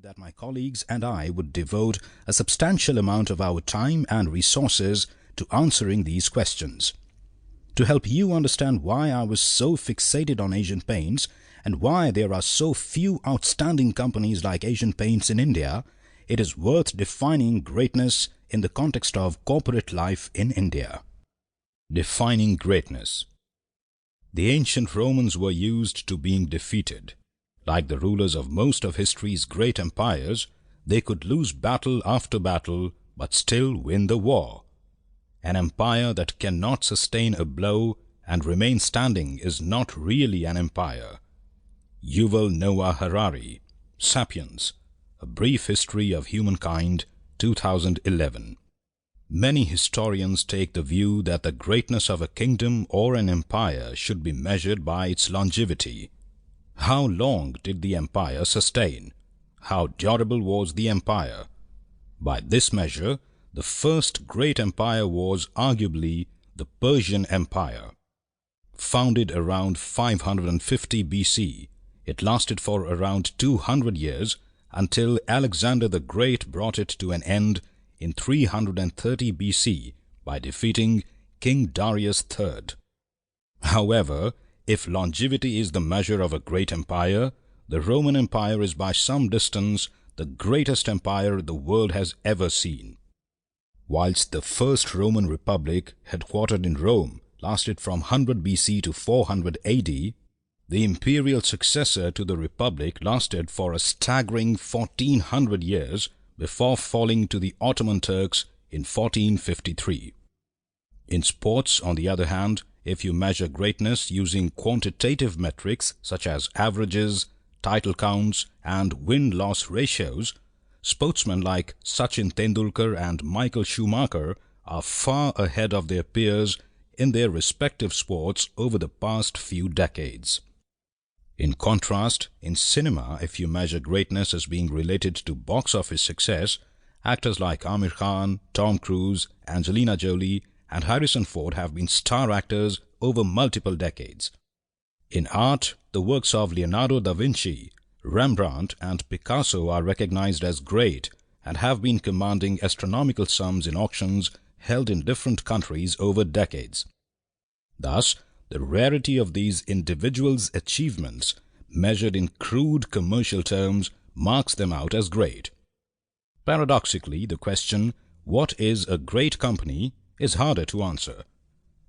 that my colleagues and I would devote a substantial amount of our time and resources to answering these questions. To help you understand why I was so fixated on Asian Paints and why there are so few outstanding companies like Asian Paints in India, it is worth defining greatness in the context of corporate life in India. Defining greatness. The ancient Romans were used to being defeated. Like the rulers of most of history's great empires, they could lose battle after battle but still win the war. An empire that cannot sustain a blow and remain standing is not really an empire. Yuval Noah Harari, Sapiens, A Brief History of Humankind, 2011. Many historians take the view that the greatness of a kingdom or an empire should be measured by its longevity. How long did the empire sustain? How durable was the empire? By this measure, the first great empire was arguably the Persian Empire. Founded around 550 BC, it lasted for around 200 years until Alexander the Great brought it to an end in 330 BC by defeating King Darius III. However, if longevity is the measure of a great empire, the Roman Empire is by some distance the greatest empire the world has ever seen. Whilst the first Roman Republic, headquartered in Rome, lasted from 100 BC to 400 AD, the imperial successor to the Republic lasted for a staggering 1400 years before falling to the Ottoman Turks in 1453. In sports, on the other hand, if you measure greatness using quantitative metrics such as averages, title counts, and win-loss ratios, sportsmen like Sachin Tendulkar and Michael Schumacher are far ahead of their peers in their respective sports over the past few decades. In contrast, in cinema, if you measure greatness as being related to box office success, actors like Amir Khan, Tom Cruise, Angelina Jolie, and Harrison Ford have been star actors over multiple decades. In art, the works of Leonardo da Vinci, Rembrandt, and Picasso are recognized as great and have been commanding astronomical sums in auctions held in different countries over decades. Thus, the rarity of these individuals' achievements, measured in crude commercial terms, marks them out as great. Paradoxically, the question, "What is a great company?" is harder to answer.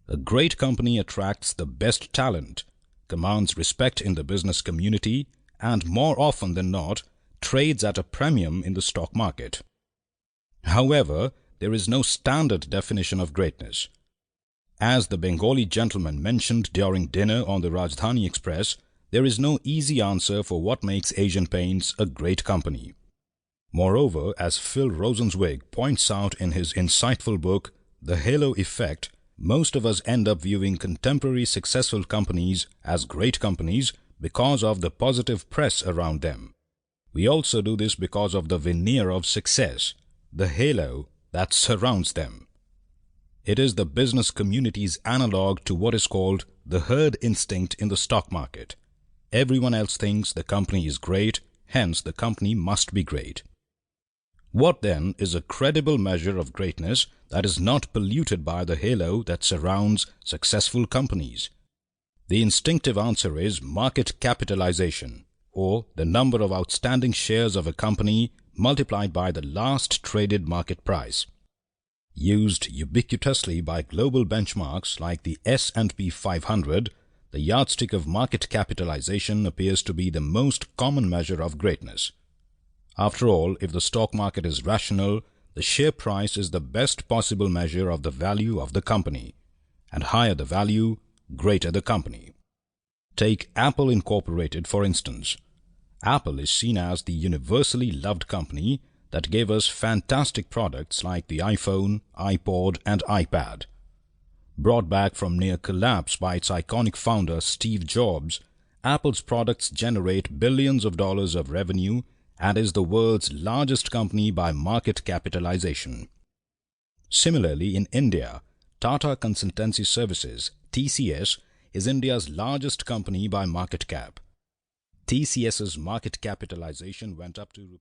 A great company attracts the best talent, commands respect in the business community, and more often than not, trades at a premium in the stock market. However, there is no standard definition of greatness. As the Bengali gentleman mentioned during dinner on the Rajdhani Express, there is no easy answer for what makes Asian Paints a great company. Moreover, as Phil Rosenzweig points out in his insightful book, The Halo Effect, most of us end up viewing contemporary successful companies as great companies because of the positive press around them. We also do this because of the veneer of success, the halo that surrounds them. It is the business community's analog to what is called the herd instinct in the stock market. Everyone else thinks the company is great, hence the company must be great. What then is a credible measure of greatness that is not polluted by the halo that surrounds successful companies? The instinctive answer is market capitalization, or the number of outstanding shares of a company multiplied by the last traded market price. Used ubiquitously by global benchmarks like the S&P 500, the yardstick of market capitalization appears to be the most common measure of greatness. After all, if the stock market is rational, the share price is the best possible measure of the value of the company, and higher the value, greater the company. Take Apple Incorporated for instance. Apple is seen as the universally loved company that gave us fantastic products like the iPhone, iPod, and iPad. Brought back from near collapse by its iconic founder Steve Jobs, Apple's products generate billions of dollars of revenue and is the world's largest company by market capitalization. Similarly, in India, Tata Consultancy Services, TCS, is India's largest company by market cap. TCS's market capitalization went up to rupees